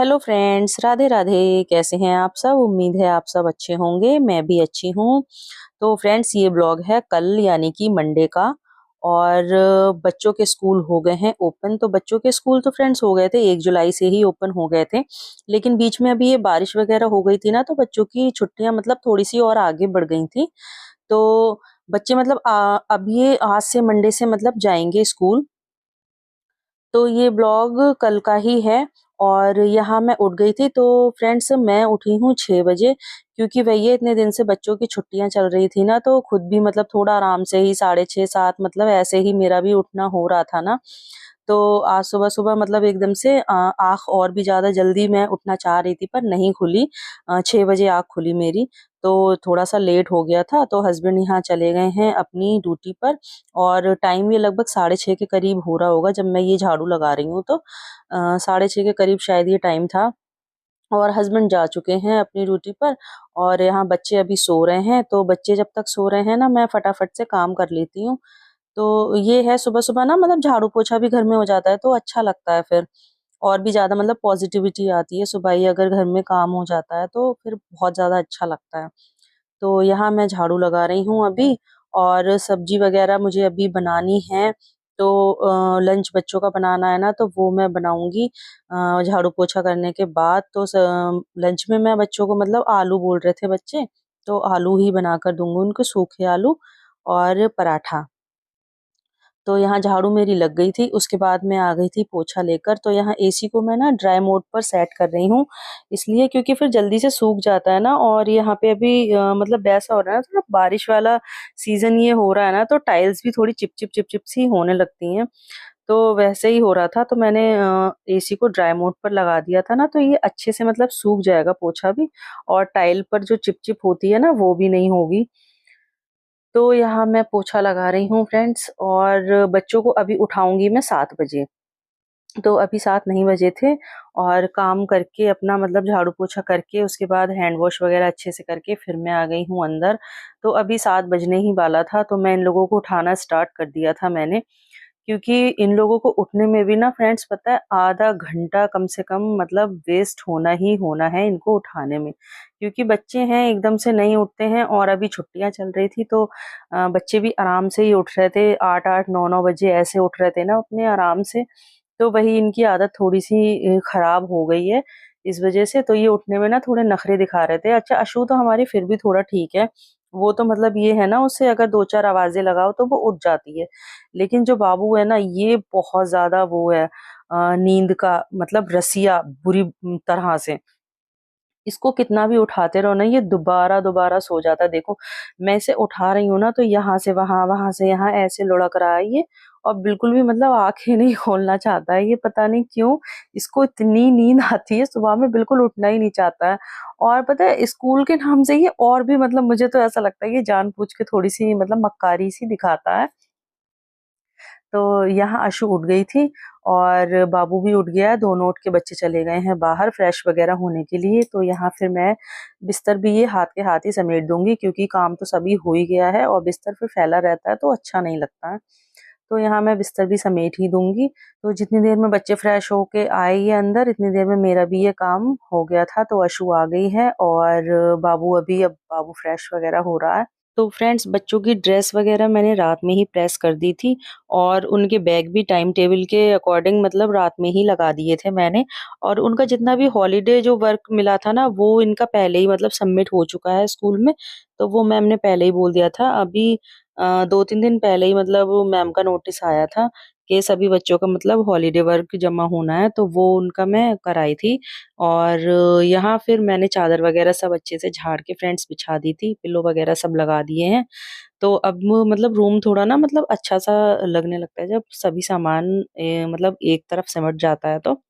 Hello friends, Radhe Radhe. कैसे हैं आप सब? उम्मीद है आप सब अच्छे होंगे। मैं भी अच्छी हूँ। तो फ्रेंड्स, ये ब्लॉग है कल यानी कि मंडे का। और बच्चों के स्कूल हो गए हैं ओपन। तो बच्चों के स्कूल तो फ्रेंड्स हो गए थे, 1 जुलाई से ही ओपन हो गए थे। लेकिन बीच में अभी ये बारिश वगैरह हो गई थी ना, तो बच्चों की छुट्टियां मतलब थोड़ी सी और आगे बढ़ गई थी। तो बच्चे मतलब अब ये आज से मंडे से मतलब जाएंगे स्कूल। तो ये ब्लॉग कल का ही है। और यहाँ मैं उठ गई थी। तो फ्रेंड्स, मैं उठी हूँ 6 बजे, क्योंकि भैया इतने दिन से बच्चों की छुट्टियां चल रही थी ना, तो खुद भी मतलब थोड़ा आराम से ही 6:30 7 मतलब ऐसे ही मेरा भी उठना हो रहा था ना। तो आज सुबह सुबह मतलब एकदम से आँख और भी ज़्यादा जल्दी मैं उठना चाह रही थी पर नहीं खुली। 6 बजे आँख खुली मेरी। तो थोड़ा सा लेट हो गया था, तो हस्बैंड यहाँ चले गए हैं अपनी ड्यूटी पर। और टाइम ये लगभग 6:30 के करीब हो रहा होगा जब मैं ये झाड़ू लगा रही हूँ। तो 6:30 के करीब शायद ये टाइम था। और हस्बैंड जा चुके हैं अपनी ड्यूटी पर। और यहाँ बच्चे अभी सो रहे हैं, तो बच्चे जब तक सो रहे हैं ना, मैं फटाफट से काम कर लेती हूँ। तो ये है सुबह सुबह ना, मतलब झाड़ू पोछा भी घर में हो जाता है तो अच्छा लगता है फिर। और भी ज्यादा मतलब पॉजिटिविटी आती है सुबह ही अगर घर में काम हो जाता है तो फिर बहुत ज्यादा अच्छा लगता है। तो यहाँ मैं झाड़ू लगा रही हूँ अभी। और सब्जी वगैरह मुझे अभी बनानी है। तो लंच बच्चों का बनाना है ना, तो वो मैं बनाऊंगी झाड़ू पोछा करने के बाद। तो लंच में मैं बच्चों को मतलब आलू बोल रहे थे बच्चे, तो आलू ही बनाकर दूंगी उनको, सूखे आलू और पराठा। तो यहाँ झाड़ू मेरी लग गई थी, उसके बाद मैं आ गई थी पोछा लेकर। तो यहाँ एसी को मैं ना ड्राई मोड पर सेट कर रही हूँ, इसलिए क्योंकि फिर जल्दी से सूख जाता है ना। और यहाँ पे अभी मतलब ऐसा हो रहा है ना, थोड़ा बारिश वाला सीजन ये हो रहा है ना, तो टाइल्स भी थोड़ी चिप चिप चिप चिप सी होने लगती हैं। तो वैसे ही हो रहा था, तो मैंने एसी को ड्राई मोड पर लगा दिया था ना, तो ये अच्छे से मतलब सूख जाएगा पोछा भी। और टाइल पर जो चिप चिप होती है ना, वो भी नहीं होगी। तो यहाँ मैं पोछा लगा रही हूँ फ्रेंड्स। और बच्चों को अभी उठाऊंगी मैं 7 बजे। तो अभी 7 नहीं बजे थे। और काम करके अपना मतलब झाड़ू पोछा करके उसके बाद हैंड वॉश वगैरह अच्छे से करके फिर मैं आ गई हूँ अंदर। तो अभी 7 बजने ही वाला था, तो मैं इन लोगों को उठाना स्टार्ट कर दिया था मैंने। क्योंकि इन लोगों को उठने में भी ना फ्रेंड्स, पता है, आधा घंटा कम से कम मतलब वेस्ट होना ही होना है इनको उठाने में। क्योंकि बच्चे हैं, एकदम से नहीं उठते हैं। और अभी छुट्टियां चल रही थी तो बच्चे भी आराम से ही उठ रहे थे, 8 8 9 9 बजे ऐसे उठ रहे थे ना अपने आराम से। तो वही इनकी आदत थोड़ी सी खराब हो गई है इस वजह से। तो ये उठने में ना थोड़े नखरे दिखा रहे थे। अच्छा, अशु तो हमारी फिर भी थोड़ा ठीक है। वो तो मतलब ये है ना, उससे अगर 2 4 आवाजें लगाओ तो वो उठ जाती है। लेकिन जो बाबू है ना, ये बहुत ज्यादा वो है, नींद का मतलब रसिया बुरी तरह से। इसको कितना भी उठाते रहो ना, ये दोबारा दोबारा सो जाता है। देखो, मैं इसे उठा रही हूँ ना, तो यहाँ से वहां, वहां से यहाँ ऐसे लुढ़क रहा है ये। और बिल्कुल भी मतलब आंखें नहीं खोलना चाहता है ये, पता नहीं क्यों। इसको इतनी नींद आती है सुबह में, बिल्कुल उठना ही नहीं चाहता है। और पता है, स्कूल के नाम से ये और भी मतलब मुझे तो ऐसा लगता है ये जानबूझ के थोड़ी सी मतलब मक्कारी सी दिखाता है। तो यहाँ अशु उठ गई थी और बाबू भी उठ गया है। दोनों उठ के बच्चे चले गए हैं बाहर फ्रेश वगैरह होने के लिए। तो यहाँ फिर मैं बिस्तर भी ये हाथ के हाथ ही समेट दूंगी, क्योंकि काम तो सभी हो ही गया है और बिस्तर फिर फैला रहता है तो अच्छा नहीं लगता है। तो यहाँ मैं बिस्तर भी समेट ही दूंगी। तो जितनी देर में बच्चे फ्रेश होके आए ये अंदर, इतनी देर में मेरा भी ये काम हो गया था। तो अशु आ गई है और बाबू अभी, अब बाबू फ्रेश वगैरह हो रहा है। तो फ्रेंड्स, बच्चों की ड्रेस वगैरह मैंने रात में ही प्रेस कर दी थी। और उनके बैग भी टाइम टेबल के अकॉर्डिंग मतलब रात में ही लगा दिए थे मैंने। और उनका जितना भी हॉलीडे जो वर्क मिला था ना, वो इनका पहले ही मतलब सबमिट हो चुका है स्कूल में। तो वो मैम ने पहले ही बोल दिया था। अभी 2 3 दिन पहले ही मतलब मैम का नोटिस आया था कि सभी बच्चों का मतलब हॉलीडे वर्क जमा होना है, तो वो उनका मैं कराई थी। और यहाँ फिर मैंने चादर वगैरह सब अच्छे से झाड़ के फ्रेंड्स बिछा दी थी, पिल्लो वगैरह सब लगा दिए हैं। तो अब मतलब रूम थोड़ा ना मतलब अच्छा सा लगने लगता है जब सभी सामान मतलब एक तरफ सिमट जाता है। तो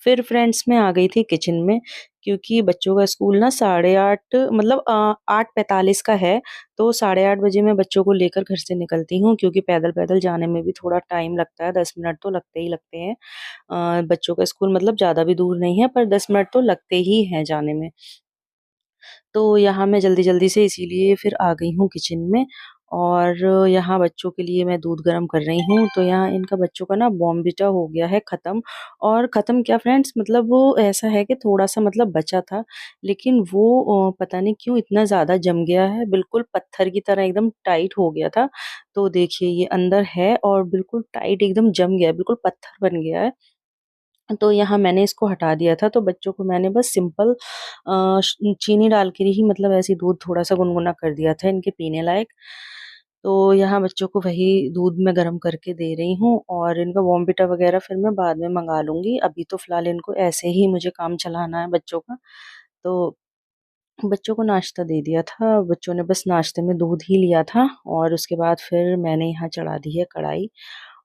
फिर फ्रेंड्स मैं आ गई थी किचन में, क्योंकि बच्चों का स्कूल ना 8:30 मतलब 8:45 का है। तो 8:30 बजे मैं बच्चों को लेकर घर से निकलती हूँ, क्योंकि पैदल पैदल जाने में भी थोड़ा टाइम लगता है, 10 मिनट तो लगते ही लगते हैं। बच्चों का स्कूल मतलब ज़्यादा भी दूर नहीं है, पर 10 मिनट तो लगते ही हैं जाने में। तो यहाँ मैं जल्दी-जल्दी से इसीलिए फिर आ गई हूँ किचन में। और यहाँ बच्चों के लिए मैं दूध गर्म कर रही हूँ। तो यहाँ इनका बच्चों का ना बॉर्नविटा हो गया है ख़त्म। और ख़त्म क्या फ्रेंड्स, मतलब वो ऐसा है कि थोड़ा-सा मतलब बचा था, लेकिन वो पता नहीं क्यों इतना ज़्यादा जम गया है, बिल्कुल पत्थर की तरह एकदम टाइट हो गया था। तो देखिए ये अंदर है और बिल्कुल टाइट एकदम जम गया है, बिल्कुल पत्थर बन गया है। तो यहाँ मैंने इसको हटा दिया था, तो बच्चों को मैंने बस सिंपल चीनी डाल के ही मतलब ऐसे ही दूध थोड़ा-सा गुनगुना कर दिया था इनके पीने लायक। तो यहाँ बच्चों को वही दूध मैं गरम करके दे रही हूँ और इनका बॉर्नविटा वगैरह फिर मैं बाद में मँगा लूँगी। अभी तो फ़िलहाल इनको ऐसे ही मुझे काम चलाना है बच्चों का। तो बच्चों को नाश्ता दे दिया था, बच्चों ने बस नाश्ते में दूध ही लिया था और उसके बाद फिर मैंने यहाँ चढ़ा दी है कढ़ाई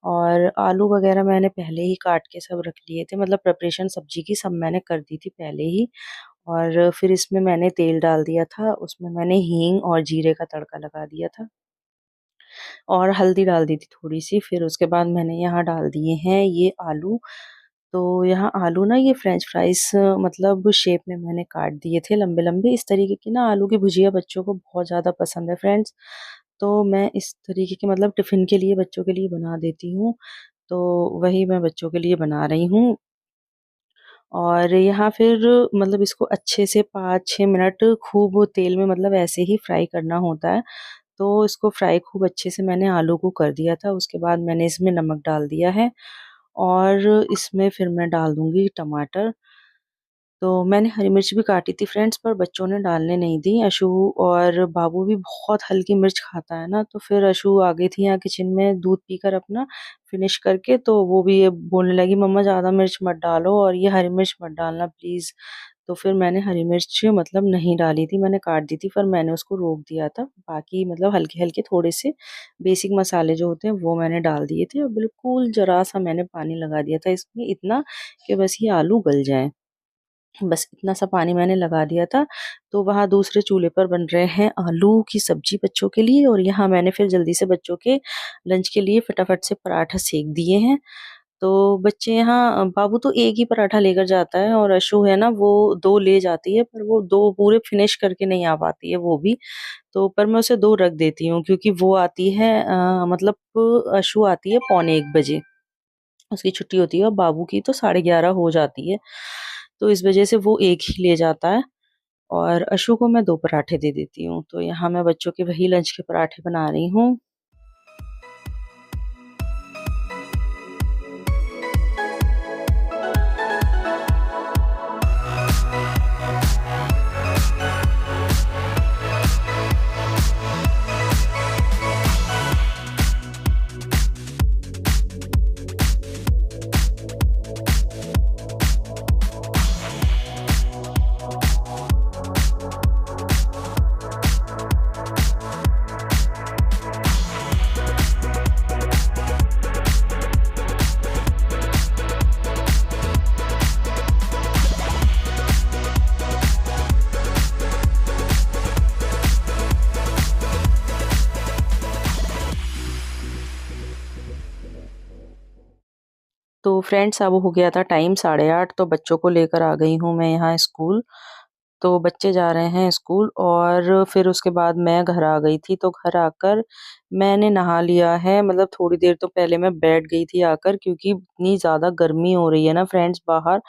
और आलू वगैरह मैंने पहले ही काट के सब रख लिए थे, मतलब प्रिपरेशन सब्जी की सब मैंने कर दी थी पहले ही। और फिर इसमें मैंने तेल डाल दिया था, उसमें मैंने हींग और जीरे का तड़का लगा दिया था और हल्दी डाल दी थी थोड़ी-सी। फिर उसके बाद मैंने यहाँ डाल दिए हैं ये आलू। तो यहाँ आलू ना ये फ्रेंच फ्राइज़ मतलब शेप में मैंने काट दिए थे लंबे-लंबे। इस तरीके की ना आलू की भुजिया बच्चों को बहुत ज़्यादा पसंद है फ्रेंड्स। तो मैं इस तरीके के मतलब टिफ़िन के लिए बच्चों के लिए बना देती हूँ। तो वही मैं बच्चों के लिए बना रही हूँ। और यहाँ फिर मतलब इसको अच्छे से 5-6 मिनट खूब तेल में मतलब ऐसे ही फ्राई करना होता है। तो इसको फ्राई खूब अच्छे से मैंने आलू को कर दिया था, उसके बाद मैंने इसमें नमक डाल दिया है और इसमें फिर मैं डाल दूँगी टमाटर। तो मैंने हरी मिर्च भी काटी थी फ्रेंड्स, पर बच्चों ने डालने नहीं दी। अशु और बाबू भी बहुत हल्की मिर्च खाता है ना, तो फिर अशु आ गई थी यहाँ किचन में दूध पीकर अपना फिनिश करके, तो वो भी ये बोलने लगी मम्मा ज़्यादा मिर्च मत डालो और ये हरी मिर्च मत डालना प्लीज़। तो फिर मैंने हरी मिर्च मतलब नहीं डाली थी, मैंने काट दी थी, पर मैंने उसको रोक दिया था। बाकी मतलब हल्के-हल्के थोड़े से बेसिक मसाले जो होते हैं वो मैंने डाल दिए थे और बिल्कुल ज़रा-सा मैंने पानी लगा दिया था इसमें, इतना कि बस ये आलू गल जाएँ। बस इतना सा पानी मैंने लगा दिया था। तो वहाँ दूसरे चूल्हे पर बन रहे हैं आलू की सब्जी बच्चों के लिए और यहाँ मैंने फिर जल्दी से बच्चों के लंच के लिए फटाफट से पराठा सेक दिए हैं। तो बच्चे यहाँ बाबू तो एक ही पराठा लेकर जाता है और अशु है ना वो 2 ले जाती है, पर वो 2 पूरे फिनिश करके नहीं आ पाती है वो भी। तो पर मैं उसे 2 रख देती हूँ क्योंकि वो आती है मतलब अशु आती है पौने 1 बजे। उसकी छुट्टी होती है और बाबू की तो 11:30 हो जाती है। तो इस वज़ह से वो 1 ही ले जाता है और अशु को मैं 2 पराठे दे देती हूँ। तो यहाँ मैं बच्चों के वही लंच के पराठे बना रही हूँ। तो फ्रेंड्स अब हो गया था टाइम 8:30, तो बच्चों को लेकर आ गई हूँ मैं यहाँ स्कूल। तो बच्चे जा रहे हैं स्कूल और फिर उसके बाद मैं घर आ गई थी। तो घर आकर मैंने नहा लिया है, मतलब थोड़ी देर तो पहले मैं बैठ गई थी आकर, क्योंकि इतनी ज़्यादा गर्मी हो रही है ना फ्रेंड्स बाहर,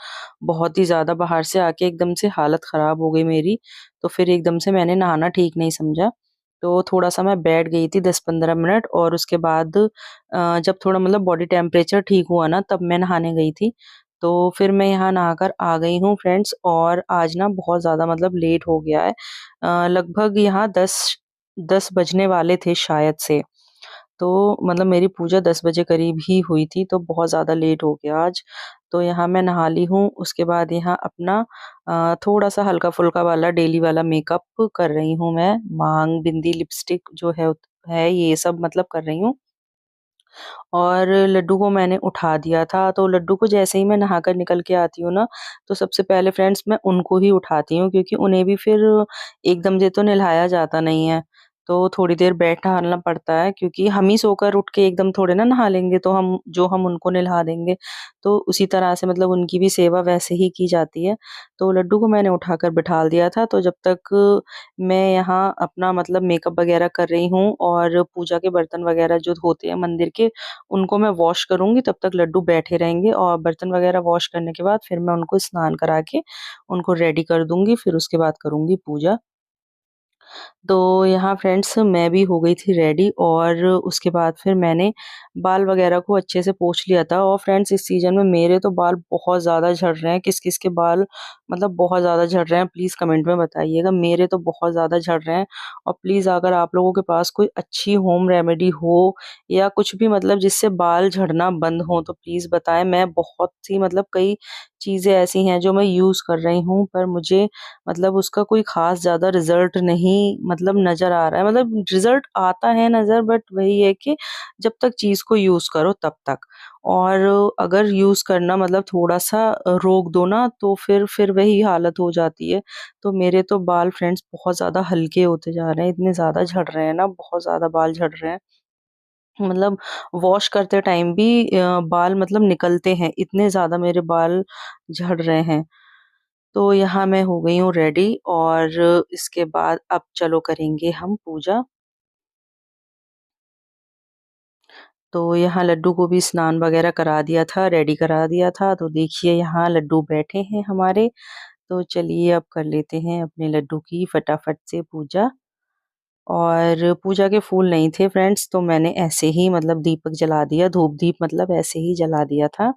बहुत ही ज़्यादा। बाहर से आके एकदम से हालत ख़राब हो गई मेरी, तो फिर एकदम से मैंने नहाना ठीक नहीं समझा। तो थोड़ा-सा मैं बैठ गई थी 10-15 मिनट और उसके बाद जब थोड़ा मतलब बॉडी टेम्परेचर ठीक हुआ ना, तब मैं नहाने गई थी। तो फिर मैं यहाँ नहाकर आ गई हूँ फ्रेंड्स और आज ना बहुत ज़्यादा मतलब लेट हो गया है। लगभग यहाँ 10 बजने वाले थे शायद से। तो मतलब मेरी पूजा 10 बजे करीब ही हुई थी, तो बहुत ज़्यादा लेट हो गया आज। तो यहाँ मैं नहा ली हूँ, उसके बाद यहाँ अपना थोड़ा-सा हल्का-फुल्का वाला डेली वाला मेकअप कर रही हूँ मैं। मांग, बिंदी, लिपस्टिक जो है ये सब मतलब कर रही हूँ। और लड्डू को मैंने उठा दिया था, तो लड्डू को जैसे ही मैं नहाकर निकल के आती हूँ ना, तो सबसे पहले फ्रेंड्स मैं उनको ही उठाती हूँ, क्योंकि उन्हें भी फिर एकदम से तो नहलाया जाता नहीं है। तो थोड़ी देर बैठना पड़ता है क्योंकि हम ही सोकर उठ के एकदम थोड़े ना नहा लेंगे तो हम उनको नहला देंगे। तो उसी तरह से मतलब उनकी भी सेवा वैसे ही की जाती है। तो लड्डू को मैंने उठाकर बिठा दिया था, तो जब तक मैं यहाँ अपना मतलब मेकअप वगैरह कर रही हूँ और पूजा के बर्तन वगैरह जो होते हैं मंदिर के, उनको मैं वॉश करूँगी, तब तक लड्डू बैठे रहेंगे और बर्तन वगैरह वॉश करने के बाद फिर मैं उनको स्नान करा के उनको रेडी कर दूँगी, फिर उसके बाद करूँगी पूजा। तो यहाँ फ्रेंड्स मैं भी हो गई थी रेडी और उसके बाद फिर मैंने बाल वगैरह को अच्छे से पोंछ लिया था। और फ्रेंड्स इस सीज़न में मेरे तो बाल बहुत ज़्यादा झड़ रहे हैं, किस-किस के बाल मतलब बहुत ज़्यादा झड़ रहे हैं, प्लीज़ कमेंट में बताइएगा। मेरे तो बहुत ज़्यादा झड़ रहे हैं और प्लीज़ अगर आप लोगों के पास कोई अच्छी होम रेमेडी हो या कुछ भी मतलब जिससे बाल झड़ना बंद हो तो प्लीज़ बताएँ। मैं बहुत सी मतलब कई चीज़ें ऐसी हैं जो मैं यूज़ कर रही हूँ, पर मुझे मतलब उसका कोई ख़ास ज़्यादा रिज़ल्ट नहीं मतलब नज़र आ रहा है। मतलब रिज़ल्ट आता है नज़र, बट वही है कि जब तक चीज़ को यूज़ करो तब तक। और अगर यूज़ करना मतलब थोड़ा-सा रोक दो ना तो फिर वही हालत हो जाती है। तो मेरे तो बाल फ्रेंड्स बहुत ज़्यादा हल्के होते जा रहे हैं, इतने ज़्यादा झड़ रहे हैं ना, बहुत ज़्यादा बाल झड़ रहे हैं। मतलब वॉश करते टाइम भी बाल मतलब निकलते हैं, इतने ज़्यादा मेरे बाल झड़ रहे हैं। तो यहाँ मैं हो गई हूँ रेडी और इसके बाद अब चलो करेंगे हम पूजा। तो यहाँ लड्डू को भी स्नान वगैरह करा दिया था, रेडी करा दिया था। तो देखिए यहाँ लड्डू बैठे हैं हमारे। तो चलिए अब कर लेते हैं अपने लड्डू की फटाफट से पूजा। और पूजा के फूल नहीं थे फ्रेंड्स, तो मैंने ऐसे ही मतलब दीपक जला दिया, धूप-दीप मतलब ऐसे ही जला दिया था।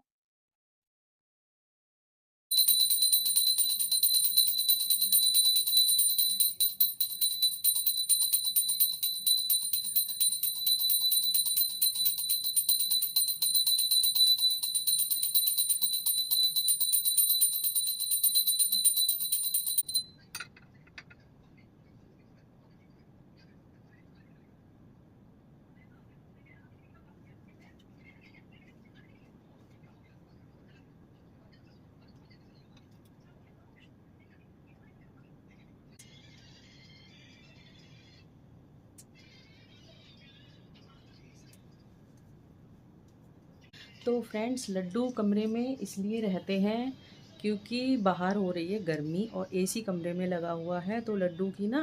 तो फ्रेंड्स लड्डू कमरे में इसलिए रहते हैं क्योंकि बाहर हो रही है गर्मी और एसी कमरे में लगा हुआ है, तो लड्डू की ना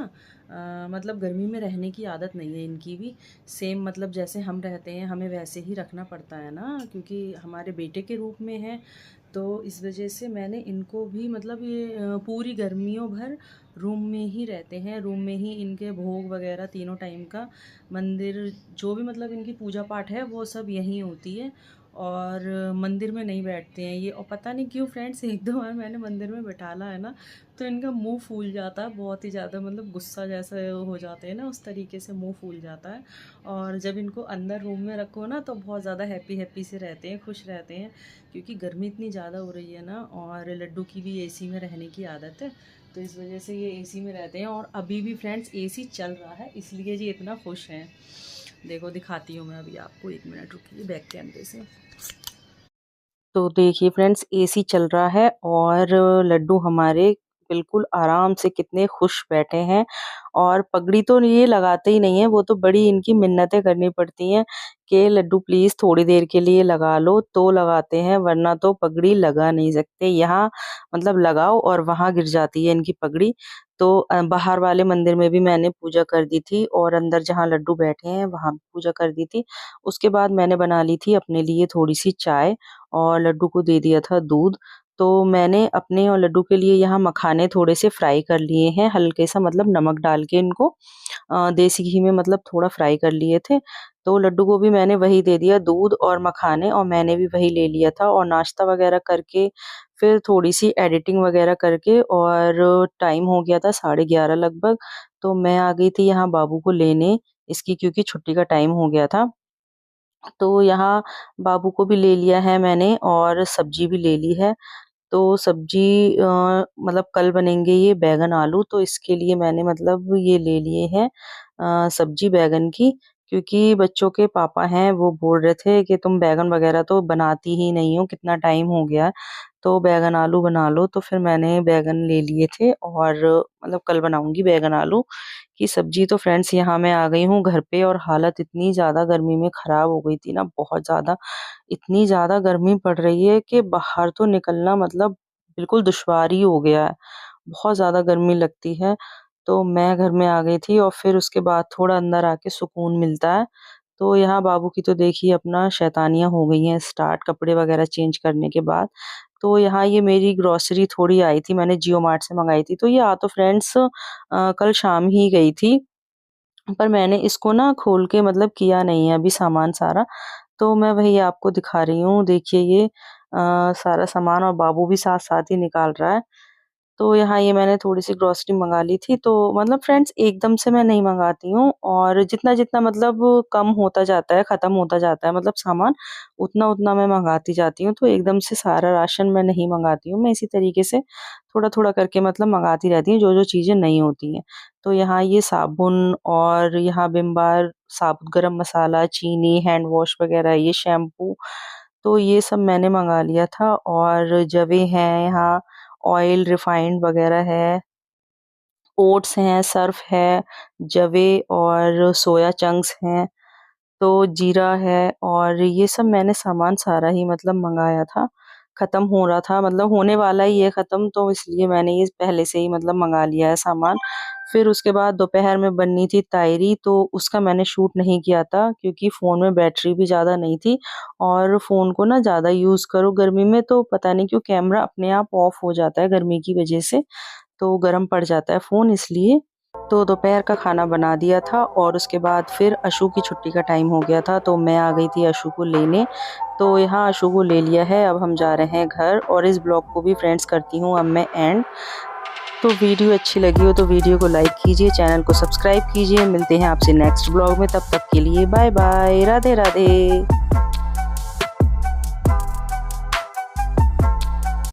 मतलब गर्मी में रहने की आदत नहीं है इनकी भी। सेम मतलब जैसे हम रहते हैं हमें वैसे ही रखना पड़ता है ना, क्योंकि हमारे बेटे के रूप में है। तो इस वजह से मैंने इनको भी मतलब ये पूरी गर्मियों भर रूम में ही रहते हैं, रूम में ही इनके भोग वगैरह तीनों टाइम का मंदिर जो भी मतलब इनकी पूजा पाठ है वो सब यहीं होती है। और मंदिर में नहीं बैठते हैं ये। और पता नहीं क्यों फ्रेंड्स एक दो बार मैंने मंदिर में बैठाला है ना, तो इनका मुंह फूल जाता है बहुत ही ज़्यादा, मतलब गुस्सा जैसे हो जाते हैं ना, उस तरीके से मुंह फूल जाता है। और जब इनको अंदर रूम में रखो ना तो बहुत ज़्यादा हैप्पी हैप्पी से रहते हैं, खुश रहते हैं, क्योंकि गर्मी इतनी ज़्यादा हो रही है ना। और लड्डू की भी एसी में रहने की आदत है, तो इस वजह से ये एसी में रहते हैं। और अभी भी फ्रेंड्स एसी चल रहा है, इसलिए जी इतना खुश हैं। देखो दिखाती हूँ मैं अभी आपको, 1 मिनट रुकिए बैक कैमरे से। तो देखिए फ्रेंड्स एसी चल रहा है और लड्डू हमारे बिल्कुल आराम से कितने खुश बैठे हैं। और पगड़ी तो ये लगाते ही नहीं है, वो तो बड़ी इनकी मिन्नतें करनी पड़ती हैं कि लड्डू प्लीज थोड़ी देर के लिए लगा लो तो लगाते हैं, वरना तो पगड़ी लगा नहीं सकते। यहाँ मतलब लगाओ और वहां गिर जाती है इनकी पगड़ी। तो बाहर वाले मंदिर में भी मैंने पूजा कर दी थी और अंदर जहाँ लड्डू बैठे हैं वहां भी पूजा कर दी थी। उसके बाद मैंने बना ली थी अपने लिए थोड़ी सी चाय और लड्डू को दे दिया था दूध। तो मैंने अपने और लड्डू के लिए यहाँ मखाने थोड़े से फ्राई कर लिए हैं, हल्के सा मतलब नमक डाल के इनको देसी घी में मतलब थोड़ा फ्राई कर लिए थे। तो लड्डू को भी मैंने वही दे दिया, दूध और मखाने, और मैंने भी वही ले लिया था। और नाश्ता वगैरह करके फिर थोड़ी सी एडिटिंग वगैरह करके और टाइम हो गया था 11:30 लगभग। तो मैं आ गई थी यहाँ बाबू को लेने इसकी, क्योंकि छुट्टी का टाइम हो गया था। तो यहाँ बाबू को भी ले लिया है मैंने और सब्जी भी ले ली है। तो सब्जी मतलब कल बनेंगे ये बैंगन आलू, तो इसके लिए मैंने मतलब ये ले लिए हैं सब्जी बैंगन की। क्योंकि बच्चों के पापा हैं वो बोल रहे थे कि तुम बैंगन वगैरह तो बनाती ही नहीं हो, कितना टाइम हो गया। तो बैगन आलू बना लो। तो फिर मैंने बैगन ले लिए थे और मतलब कल बनाऊंगी बैगन आलू की सब्जी। तो फ्रेंड्स यहाँ मैं आ गई हूँ घर पे और हालत इतनी ज़्यादा गर्मी में ख़राब हो गई थी ना, बहुत ज़्यादा। इतनी ज़्यादा गर्मी पड़ रही है कि बाहर तो निकलना मतलब बिल्कुल दुश्वार ही हो गया है। बहुत ज़्यादा गर्मी लगती है। तो मैं घर में आ गई थी और फिर उसके बाद थोड़ा अंदर आके सुकून मिलता है। तो यहाँ बाबू की तो देखिए अपना शैतानियाँ हो गई हैं स्टार्ट कपड़े वगैरह चेंज करने के बाद। तो यहाँ ये मेरी ग्रोसरी थोड़ी आई थी, मैंने जियो मार्ट से मंगाई थी। तो ये आ तो फ्रेंड्स कल शाम ही गई थी, पर मैंने इसको ना खोल के मतलब किया नहीं है अभी सामान सारा। तो मैं वही आपको दिखा रही हूँ। देखिए ये सारा सामान और बाबू भी साथ-साथ ही निकाल रहा है। तो यहाँ ये मैंने थोड़ी-सी ग्रोसरी मँगा ली थी। तो मतलब फ्रेंड्स एकदम से मैं नहीं मँगाती हूँ और जितना-जितना मतलब कम होता जाता है, ख़त्म होता जाता है मतलब सामान, उतना-उतना मैं मँगाती जाती हूँ। तो एकदम से सारा राशन मैं नहीं मँगाती हूँ। मैं इसी तरीके से थोड़ा-थोड़ा करके मतलब मँगाती रहती हूँ, जो-जो चीज़ें नहीं होती हैं। तो यहाँ ये साबुन और यहाँ विम बार, साबुत गरम मसाला, चीनी, हैंड वॉश वग़ैरह, ये शैम्पू, तो ये सब मैंने मँगा लिया था। और जवें हैं यहाँ, ऑयल रिफाइंड वगैरह है, ओट्स हैं, सर्फ़ है, जवें और सोया चंक्स हैं, तो जीरा है और ये सब मैंने सामान सारा ही मतलब मँगाया था। ख़त्म हो रहा था मतलब होने वाला ही है ख़त्म, तो इसलिए मैंने ये पहले से ही मतलब मँगा लिया है सामान। फिर उसके बाद दोपहर में बननी थी तायरी, तो उसका मैंने शूट नहीं किया था क्योंकि फ़ोन में बैटरी भी ज़्यादा नहीं थी और फ़ोन को ना ज़्यादा यूज़ करो गर्मी में तो पता नहीं क्यों कैमरा अपने आप ऑफ हो जाता है गर्मी की वज़ह से, तो गर्म पड़ जाता है फ़ोन इसलिए। तो दोपहर का खाना बना दिया था और उसके बाद फिर अशु की छुट्टी का टाइम हो गया था, तो मैं आ गई थी अशु को लेने। तो यहाँ अशु को ले लिया है, अब हम जा रहे हैं घर और इस ब्लॉग को भी फ्रेंड्स करती हूँ अब मैं एंड। तो वीडियो अच्छी लगी हो तो वीडियो को लाइक कीजिए, चैनल को सब्सक्राइब कीजिए। मिलते हैं आपसे नेक्स्ट ब्लॉग में, तब तक के लिए बाय बाय, राधे राधे।